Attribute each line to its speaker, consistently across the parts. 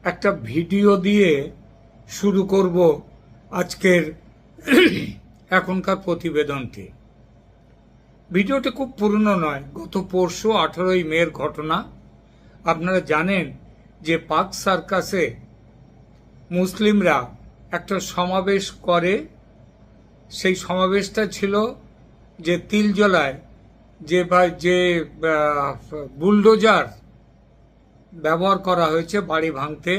Speaker 1: একটা ভিডিও দিয়ে শুরু করব আজকের এখনকার প্রতিবেদনটি। ভিডিওটি খুব পুরনো নয়, গত পরশু 18ই মের ঘটনা। আপনারা জানেন যে পাক সার্কাসে মুসলিমরা একটা সমাবেশ করে। সেই সমাবেশটা ছিল যে তিলজলায় যে বুলডোজার ব্যবহার করা হয়েছে বাড়ি ভাঙতে,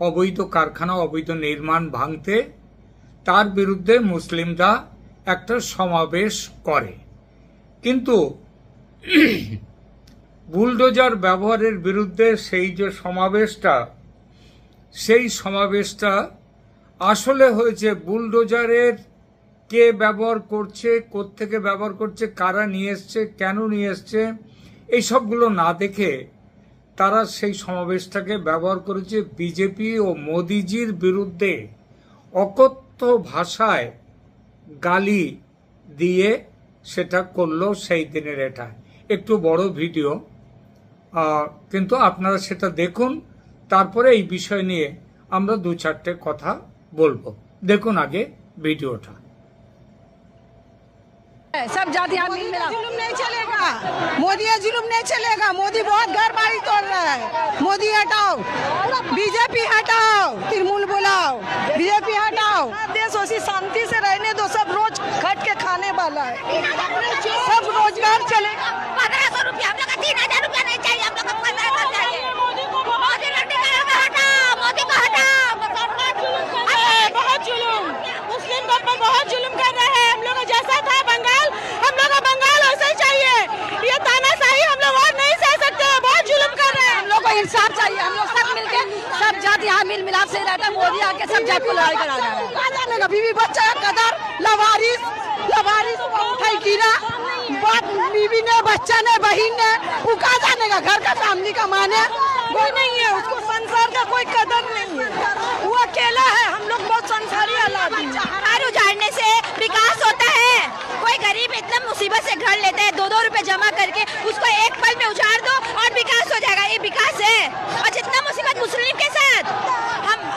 Speaker 1: অবৈধ কারখানা, অবৈধ নির্মাণ ভাঙতে, তার বিরুদ্ধে মুসলিমরা একটা সমাবেশ করে। কিন্তু বুলডোজার ব্যবহারের বিরুদ্ধে সেই যে সমাবেশটা আসলে হয়েছে বুলডোজারের কে ব্যবহার করছে, কোত্থেকে ব্যবহার করছে, কারা নিয়ে এসছে, কেন নিয়ে এসছে, এইসবগুলো না দেখে তারা সেই সমাবেশটাকে ব্যবহার করেছে বিজেপি ও মোদিজির বিরুদ্ধে অকথ্য ভাষায় গালি দিয়ে। সেটা করলো সেই দিনের। এটা একটু বড় ভিডিও, কিন্তু আপনারা সেটা দেখুন, তারপরে এই বিষয় নিয়ে আমরা দু চারটে কথা বলবো। দেখুন আগে ভিডিওটা।
Speaker 2: सब जाति जुलूम नहीं चलेगा, मोदी का जुलूम नहीं चलेगा। मोदी बहुत घर बाड़ी तोड़ रहा है। मोदी हटाओ, बीजेपी हटाओ, तृणमूल बुलाओ, बीजेपी हटाओ। देश उसी शांति से रहने दो। सब रोज खट के खाने वाला है, सब रोजगार चलेगा।
Speaker 3: 1500 रुपया हम लोग का 3000 रुपया नहीं चाहिए, हम लोग को 1500 चाहिए। मोदी को हटाओ, मोदी को हटाओ।
Speaker 2: बहुत जुलूम, मुस्लिम पर बहुत जुलूम कर रहे हैं। हम लोग जैसा था बंगाल, हम लोग का बंगाल वैसा ही चाहिए। ये तानाशाही हम लोग और नहीं सह सकते। बहुत जुलूम कर रहे हैं। हम लोग को इंसाफ चाहिए। हम लोग सब मिलके, सब जाति यहाँ मिल मिलाप से रहता है। मोदी आके सब जाति को लड़ाई करा रहा है। बीवी बच्चा कदर लवारिस उठाई गिरा, बाप बीवी ने, बच्चा ने, बहन ने, वो कहा जाने का घर का फैमिली का माने कोई नहीं है। उसको संसार का कोई कदर नहीं है। वो अकेला है। हम लोग बहुत संसारी हालात हैं।
Speaker 3: घर उजाड़ने से विकास होता है? कोई गरीब इतना मुसीबत से घर लेता है, 2-2 रुपए जमा करके, उसको एक पल में उजाड़ दो और विकास हो जाएगा। ये विकास है? और जितना मुसीबत मुस्लिम के साथ,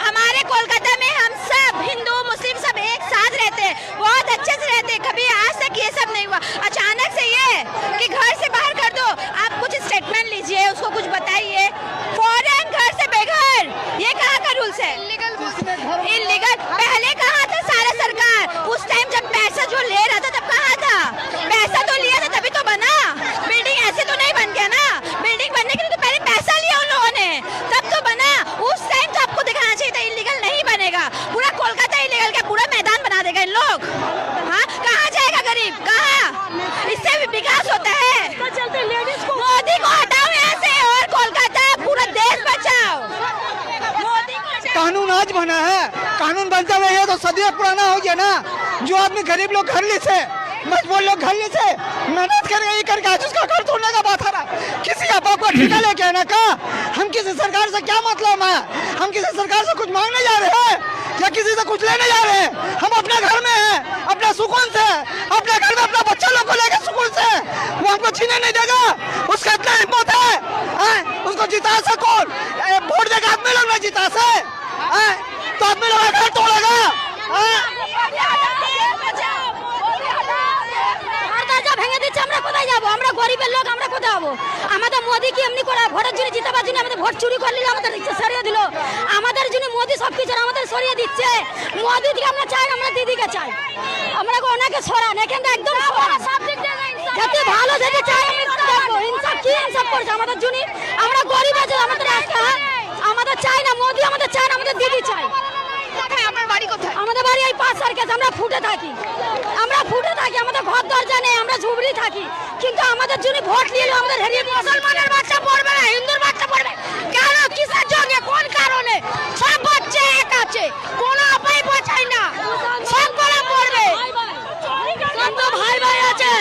Speaker 3: हमारे कोलकाता में हम सब हिंदू मुस्लिम सब एक साथ रहते हैं, बहुत अच्छे से रहते हैं। कभी आज तक ये सब नहीं हुआ। अचानक से ये कि घर से बाहर कर दो, आप कुछ स्टेटमेंट लीजिए, उसको कुछ बताइए। फौरन घर से बेघर, ये कहाँ का रूल्स है? इलीगल पहले कहाँ था सारा सरकार? उस टाइम जब पैसा जो ले रहा था तब कहाँ था? पैसा तो लिया था तभी तो बना। बिल्डिंग ऐसे तो नहीं बन गया ना। बिल्डिंग बनने के लिए तो पहले पैसा लिया उन लोगों ने, तब तो बना। उस टाइम तो आपको दिखाना चाहिए था इलीगल नहीं बनेगा। पूरा कोलकाता इलीगल का पूरा मैदान बना देगा इन लोग। हाँ, कहाँ जाएगा गरीब? कहाँ? इससे भी विकास होता है? मोदी को हटाओ यहाँ से और कोलकाता पूरा देश बचाओ।
Speaker 4: कानून आज बना है, कानून बनता रहे तो सदियों पुराना हो गया ना। जो आदमी गरीब लोग घर ली से, मजबूर लोग घर ली से मेहनत करके ये करके आज उसका घर तोड़ने का बात आ रहा। किसी का बाप को ठेका लेके आना का? हम किसी सरकार से क्या मतलब है? हम किसी सरकार से कुछ मांगने जा रहे हैं या किसी से कुछ लेने जा रहे हैं? हम अपने घर में हैं, अपना सुकून से, अपने घर में अपना बच्चा लोग को लेकर सुकून से, वो हमको छीने नहीं देगा। उसका इतना हिम्मत है, उसको जिता सको। वोट देकर आदमी लोग नहीं जिता से, तो आदमी लोग घर तोड़ेगा।
Speaker 3: ভেঙে দিচ্ছে, আমরা কোথায় যাবো? আমরা গরিবের লোক, আমরা কোথায় যাবো? আমাদের মোদি কি এমনি করে ভোটের জন্য জিতাবার জন্য আমাদের ভোট চুরি করলে আমাদের সরিয়ে দিল? আমাদের জন্য মোদি সবকিছু আমাদের সরিয়ে দিচ্ছে। মোদিকে আমরা চাই, আমরা দিদিকে চাই, আমরা ওনাকে সরান এখান থেকে একদম যাতে ভালো যেতে চাই। আমি দেখবো ইনসাফ কি ইনসাফ করছে আমাদের জন্য। আমরা গরিব আছে, আমাদের আমাদের চাই না মোদি, আমাদের চাই না, আমাদের দিদি চাই।
Speaker 2: আপনার বাড়ি কোথায়?
Speaker 3: আমাদের বাড়ি এই পাঁচ সার্কেস। আমরা ফুটে থাকি, আমাদের ঘর দরজা নেই, আমরা ঝুবড়ি থাকি। কিন্তু আমাদের জন্য ভোট নিয়ে আমাদের হেরিয়ে মুসলমানের বাচ্চা পড়বে না, হিন্দুর বাচ্চা পড়বে কেন? কিসের জন্য? কোন কারণে? সব বাচ্চা এক আছে, কোনো আপাই বাঁচাই না, সব করা পড়বে। কিন্তু ভাই ভাই আছে,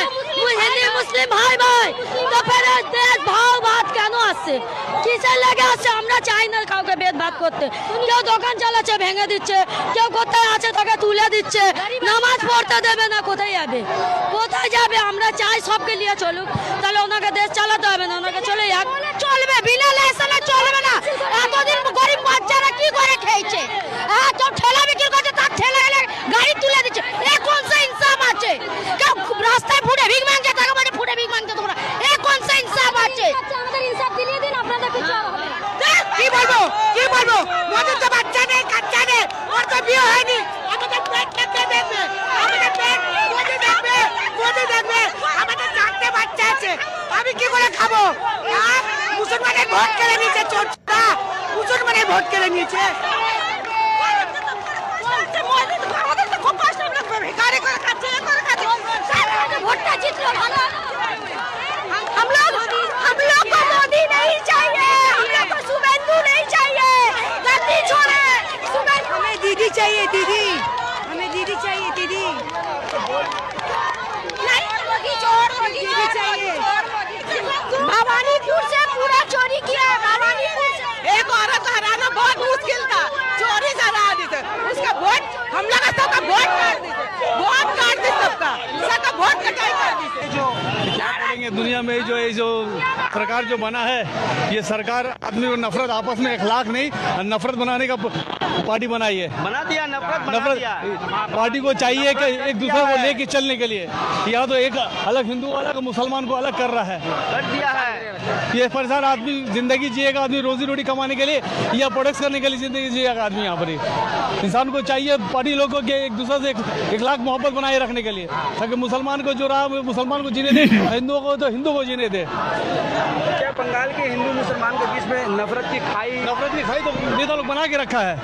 Speaker 3: হিন্দু মুসলিম ভাই ভাই, তো ফের দেশ ভাও ভাত কেন আসছে? কিসের লেগে আসছে? আমরা চাই না কাউকে ভেদভাব করতে। কেউ দোকান চালাচ্ছে ভেঙে দিচ্ছে, কেউ কোথায় আছে তাকে তুলে দিচ্ছে, নামাজ পড়তে দেবে না। কোথায় যাবে? কোথায় যাবে? আমরা চাই সবকে নিয়ে চলুক, তাহলে ওনাকে দেশ চালাতে হবে না, ওনাকে চলে যাক। চলবে, বিনা লাইসেন্সে চলবে না। এতদিন গরিব
Speaker 2: কি বলবো মোদির তো বাচ্চা নেই কাচ্চা নেই ওর তো বিয়ে হয়নি আমাদের পেট কেটে দেখবে আমাদের পেট মোদি দেখবে আমাদের চারটে বাচ্চা আছে আমি কি করে খাবো মুসলমানের ভোট কেড়ে নিয়েছে চোরটা মুসলমানের ভোট কেড়ে নিয়েছে
Speaker 3: ভোটটা জিতলো ভালো हम लोग को मोदी नहीं चाहिए हम लोग को शुभेंदु नहीं चाहिए गलती छोड़े हमें दीदी चाहिए दीदी नहीं मोदी चोर दीदी चाहिए भवानीपुर से पूरा चोरी किया है भवानीपुर से
Speaker 2: एक औरत को हराना बहुत मुश्किल था चोरी से हरा दी थे उसका वोट हम लोग सबका वोट काट दी सबका वोट कटाई कर दी
Speaker 5: क्या करेंगे दुनिया में जो सरकार जो बना है ये सरकार आदमी को नफरत आपस में इखलाक नहीं नफरत बनाने का पार्टी बनाई है
Speaker 6: बना दिया नफरत
Speaker 5: पार्टी को चाहिए कि एक दूसरे को लेके चलने के लिए या तो एक अलग हिंदू अलग मुसलमान को अलग कर रहा है
Speaker 6: कर दिया है
Speaker 5: ये परेशान आदमी जिंदगी जिएगा आदमी रोजी रोटी कमाने के लिए या प्रोडक्ट्स करने के लिए जिंदगी जिएगा आदमी यहाँ पर ही इंसान को चाहिए पार्टी लोगों के एक दूसरे से इखलाक मोहब्बत बनाए रखने के लिए ताकि मुसलमान को जो रहा मुसलमान को जीने दे हिंदुओं को तो हिंदू को जीने दे
Speaker 6: क्या बंगाल के हिंदू मुसलमान के बीच में नफरत की खाई
Speaker 5: तो नेता लोग बना के रखा है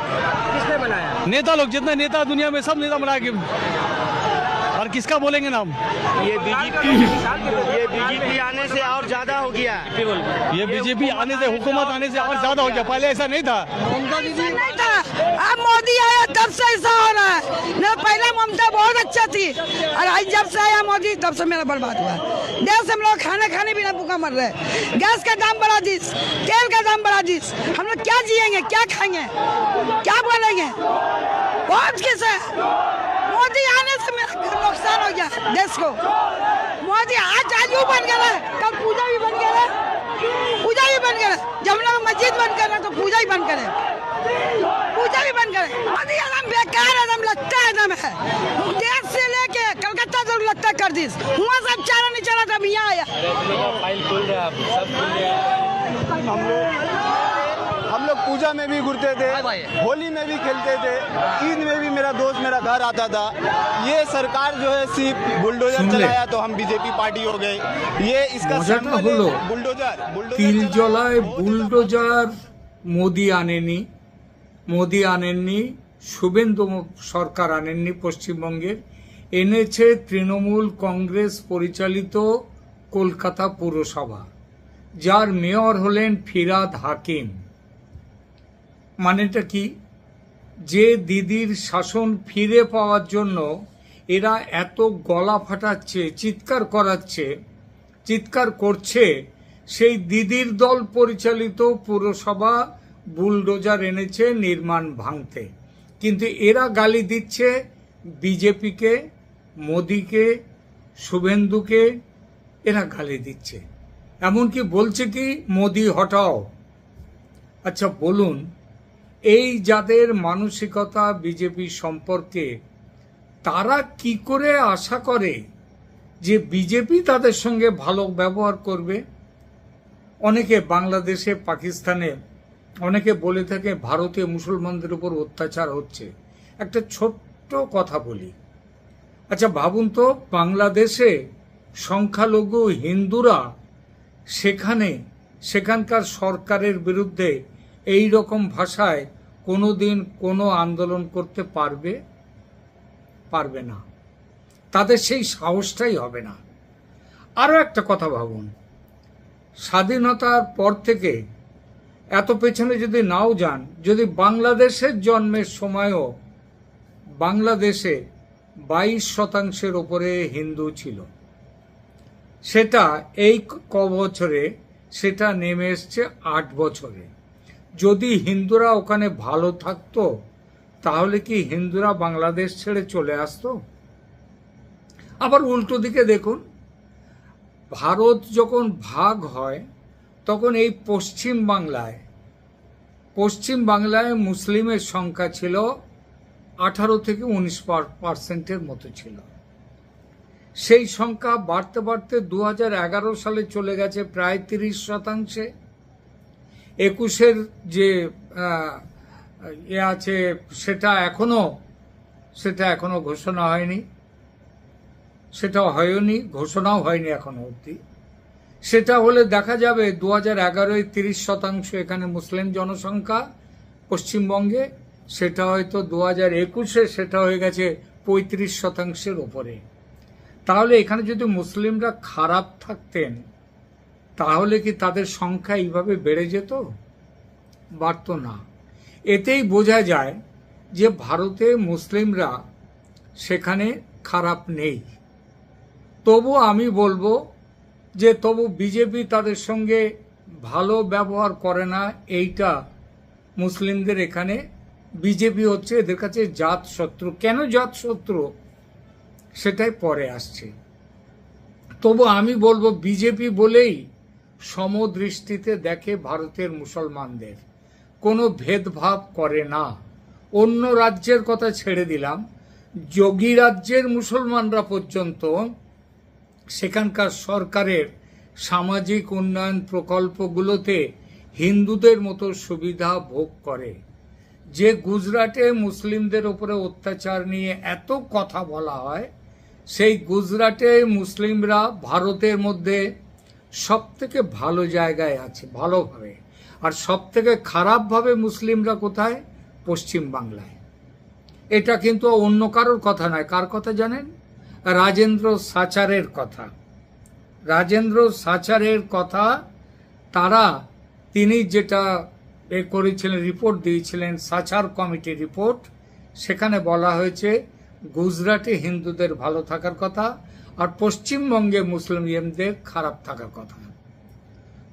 Speaker 6: किसने बनाया
Speaker 5: नेता लोग जितने नेता दुनिया में सब नेता बना के और किसका बोलेंगे नाम
Speaker 6: ये बीजेपी आने से और ज्यादा हो गया
Speaker 5: ये बीजेपी आने से हुकूमत आने से और ज्यादा हो गया पहले ऐसा नहीं था
Speaker 2: नहीं था अब मोदी आया तब से ऐसा हो रहा है न पहले ममता बहुत अच्छा थी और आज जब से आया मोदी तब से मेरा बर्बाद हुआ देश हम लोग खाने बिना भूखा मर रहे गैस का दाम बढ़ा दीस तेल का दाम बढ़ा दीस हम लोग क्या जिएंगे क्या खाएंगे क्या बोलेंगे बहुत किस है मोदी आने से मेरा नुकसान हो गया देश को मोदी आज आलू बन गया कल पूजा भी बन गया जब हम लोग मस्जिद बंद कर रहे तो पूजा ही बंद करे मोदी एकदम बेकार एकदम लगता है एकदम है देश से लेके कलकत्ता तक लगता कर दी वहाँ सब चारा नहीं चला था यहाँ आया
Speaker 7: हम लोग पूजा में भी घुरते थे होली में भी खेलते थे ईद में भी मेरा दोस्त मेरा घर आता था ये सरकार जो है सिर्फ बुलडोजर चलाया तो हम बीजेपी पार्टी हो गए ये इसका
Speaker 1: মজাটা হলো
Speaker 7: बुलडोजर
Speaker 1: তিল জ্বলায় বুলডোজার মোদি আনেননি শুভেন্দু সরকার আনেননি পশ্চিমবঙ্গের এনেছে তৃণমূল কংগ্রেস পরিচালিত কলকাতা পুরসভা যার মেয়র হলেন ফিরহাদ হাকিম মানেটা কি যে দিদির শাসন ফিরে পাওয়ার জন্য এরা এত গলা ফাটাচ্ছে চিৎকার করছে সেই দিদির দল পরিচালিত পুরসভা বুলডোজার এনেছে নির্মাণ ভাঙতে কিন্তু এরা গালি দিচ্ছে বিজেপিকে মোদিকে শুভেন্দুকে এরা গালি দিচ্ছে এমনকি বলছে কি মোদি হটাও আচ্ছা বলুন এই যাদের মানসিকতা বিজেপি সম্পর্কে তারা কি করে আশা করে যে বিজেপি তাদের সঙ্গে ভালো ব্যবহার করবে অনেকে বাংলাদেশে পাকিস্তানে অনেকে বলে থাকে ভারতীয় মুসলমানদের উপর অত্যাচার হচ্ছে একটা ছোট্ট কথা বলি আচ্ছা ভাবুন তো বাংলাদেশে সংখ্যালঘু হিন্দুরা সেখানকার সরকারের বিরুদ্ধে এই রকম ভাষায় কোনোদিন কোনো আন্দোলন করতে পারবে না তাদের সেই সাহসটাই হবে না আরো একটা কথা ভাবুন স্বাধীনতার পর থেকে এত পেছনে যদি নাও যান যদি বাংলাদেশের জন্মের সময়ও বাংলাদেশে 22% ওপরে হিন্দু ছিল সেটা এই বছরে সেটা নেমে এসছে 8 বছরে যদি হিন্দুরা ওখানে ভালো থাকতো তাহলে কি হিন্দুরা বাংলাদেশ ছেড়ে চলে আসতো আবার উল্টো দিকে দেখুন ভারত যখন ভাগ হয় তখন এই পশ্চিম বাংলায় মুসলিমের সংখ্যা ছিল 18 থেকে 19% মতো ছিল সেই সংখ্যা বাড়তে বাড়তে 2011 সালে চলে গেছে প্রায় 30%। 21-এর যে আছে সেটা এখনো ঘোষণা হয়নি, সেটাও হয়নি, ঘোষণাও হয়নি এখনো অবধি। সেটা হলে দেখা যাবে 2011-এ 30% এখানে মুসলিম জনসংখ্যা পশ্চিমবঙ্গে, সেটা হয়তো 2021-এ সেটা হয়ে গেছে 35%-এর উপরে। তাহলে এখানে যদি মুসলিমরা খারাপ থাকতেন তাহলে কি তাদের সংখ্যা এইভাবে বেড়ে যেত? বাড়ত না। এতেই বোঝা যায় যে ভারতে মুসলিমরা সেখানে খারাপ নেই। তবু আমি বলবো যে তবু বিজেপি তাদের সঙ্গে ভালো ব্যবহার করে না, এইটা মুসলিমদের এখানে বিজেপি হচ্ছে এদের কাছে জাত শত্রু। কেন জাত শত্রু সেটাই পরে আসছে। তবু আমি বলবো বিজেপি বলেই সমদৃষ্টিতে দেখে ভারতের মুসলমানদের, কোনো ভেদভাব করে না। অন্য রাজ্যের কথা ছেড়ে দিলাম, যোগী রাজ্যের মুসলমানরা পর্যন্ত সেখানকার সরকারের সামাজিক উন্নয়ন প্রকল্পগুলোতে হিন্দুদের মতো সুবিধা ভোগ করে। যে গুজরাটে মুসলিমদের উপরে অত্যাচার নিয়ে এত কথা বলা হয়, সেই গুজরাটে মুসলিমরা ভারতের মধ্যে সবথেকে ভালো জায়গায় আছে ভালোভাবে, আর সবথেকে খারাপভাবে মুসলিমরা কোথায়? পশ্চিম বাংলায়। এটা কিন্তু অন্য কারোর কথা নয়। কার কথা জানেন? রাজেন্দ্র সাচারের কথা। রাজেন্দ্র সাচারের কথা। তিনি যেটা করেছিলেন, রিপোর্ট দিয়েছিলেন, সাচার কমিটি রিপোর্ট, সেখানে বলা হয়েছে গুজরাটে হিন্দুদের ভালো থাকার কথা আর পশ্চিমবঙ্গে মুসলিমদের খারাপ থাকার কথা।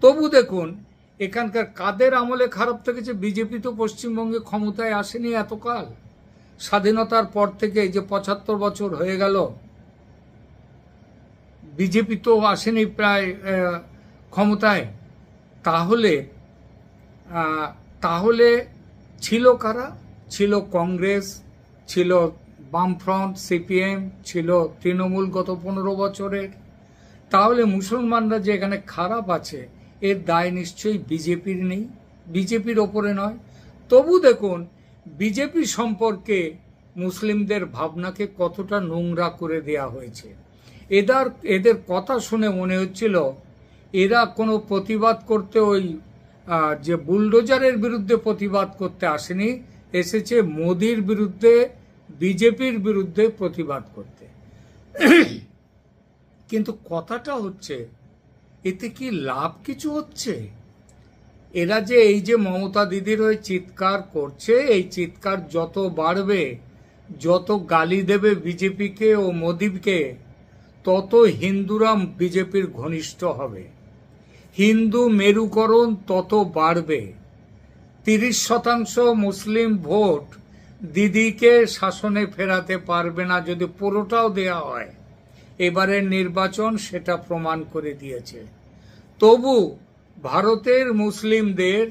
Speaker 1: তবু দেখুন এখানকার কাদের আমলে খারাপ থেকেছে? বিজেপি তো পশ্চিমবঙ্গে ক্ষমতায় আসেনি এতকাল, স্বাধীনতার পর থেকে যে 75 বছর হয়ে গেল, বিজেপি তো আসেনি প্রায় ক্ষমতায়। তাহলে ছিল কারা? ছিল কংগ্রেস, ছিল বামফ্রন্ট, সিপিএম, ছিল তৃণমূল গত 15 বছরের। তাহলে মুসলমানরা যে এখানে খারাপ আছে এর দায় নিশ্চয়ই বিজেপির নেই, বিজেপির ওপরে নয়। তবু দেখুন বিজেপি সম্পর্কে মুসলিমদের ভাবনাকে কতটা নোংরা করে দেয়া হয়েছে। এদের কথা শুনে মনে হচ্ছিল এরা কোনো প্রতিবাদ করতে, ওই যে বুলডোজারের বিরুদ্ধে প্রতিবাদ করতে আসেনি, এসেছে মোদির বিরুদ্ধে, বিজেপির বিরুদ্ধে প্রতিবাদ করতে। কিন্তু কথাটা হচ্ছে এতে কি লাভ কিছু হচ্ছে? এরা যে এই যে মমতা দিদির হয়ে চিৎকার করছে, এই চিৎকার যত বাড়বে, যত গালি দেবে বিজেপিকে ও মোদিকে, তত হিন্দুরা বিজেপির ঘনিষ্ঠ হবে, হিন্দু মেরুকরণ তত বাড়বে। 30% মুসলিম ভোট দিদিকে শাসনে ফেরাতে পারবে না যদি পুরোটাও দেয়া হয়। এবারের নির্বাচন সেটা প্রমাণ করে দিয়েছে। তবু ভারতের মুসলিমদের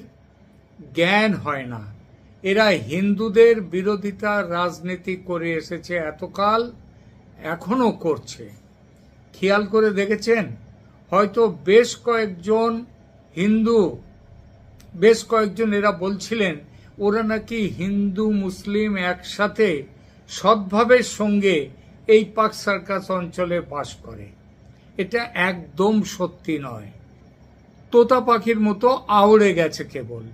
Speaker 1: জ্ঞান হয় না। এরা হিন্দুদের বিরোধিতার রাজনীতি করে এসেছে এতকাল, এখনো করছে। খেয়াল করে দেখেছেন? হয়তো বেশ কয়েকজন এরা বলছিলেন ওরা নাকি হিন্দু মুসলিম একসাথে সদ্ভাবের সঙ্গে এই পাক সার্কাস অঞ্চলে বাস করে। এটা একদম সত্যি নয়। তোতা পাখির মতো আউড়ে গেছে কেবল।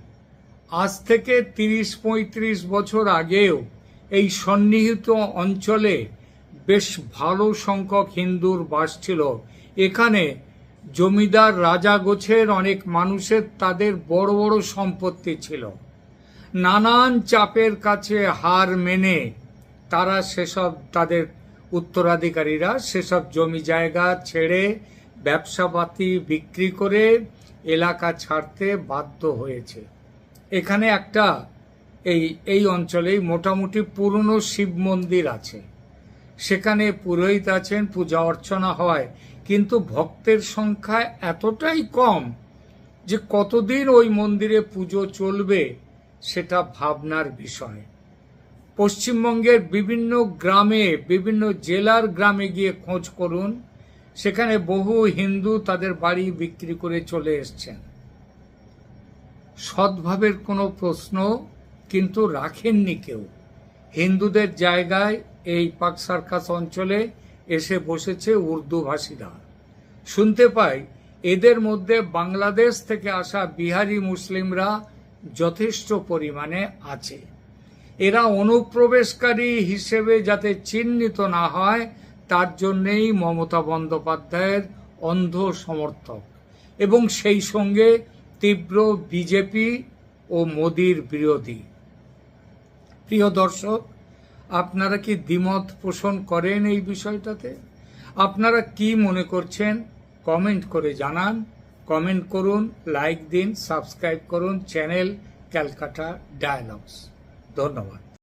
Speaker 1: আজ থেকে 30-35 বছর আগেও এই সন্নিহিত অঞ্চলে বেশ ভালো সংখ্যক হিন্দুর বাস ছিল। এখানে জমিদার রাজা গোছের অনেক মানুষের তাদের বড় বড় সম্পত্তি ছিল। নানান চাপের কাছে হার মেনে তারা সেসব, তাদের উত্তরাধিকারীরা সেসব জমি জায়গা ছেড়ে ব্যবসাপাতি বিক্রি করে এলাকা ছাড়তে বাধ্য হয়েছে। এখানে একটা এই অঞ্চলেই মোটামুটি পুরনো শিব মন্দির আছে, সেখানে পুরোহিত আছেন, পূজা অর্চনা হয়, কিন্তু ভক্তের সংখ্যা এতটাই কম যে কতদিন ওই মন্দিরে পুজো চলবে সেটা ভাবনার বিষয়। পশ্চিমবঙ্গের বিভিন্ন গ্রামে, বিভিন্ন জেলার গ্রামে গিয়ে খোঁজ করুন, সেখানে বহু হিন্দু তাদের বাড়ি বিক্রি করে চলে এসছেন। সদ্ভাবের কোনো প্রশ্ন কিন্তু রাখেননি কেউ। হিন্দুদের জায়গায় এই পাক সার্কাস অঞ্চলে এসে বসেছে উর্দু ভাষীরা। শুনতে পাই এদের মধ্যে বাংলাদেশ থেকে আসা বিহারি মুসলিমরা যথেষ্ট পরিমাণে আছে। এরা অনুপ্রবেশকারী হিসেবে যাতে চিহ্নিত না হয় তার জন্যেই মমতা বন্দ্যোপাধ্যায়ের অন্ধ সমর্থক এবং সেই সঙ্গে তীব্র বিজেপি ও মোদির বিরোধী। প্রিয় দর্শক, আপনারা কি দ্বিমত পোষণ করেন এই বিষয়টাতে? আপনারা কি মনে করছেন কমেন্ট করে জানান। কমেন্ট করুন, লাইক দিন, সাবস্ক্রাইব করুন চ্যানেল ক্যালকাটা ডায়ালগস। ধন্যবাদ।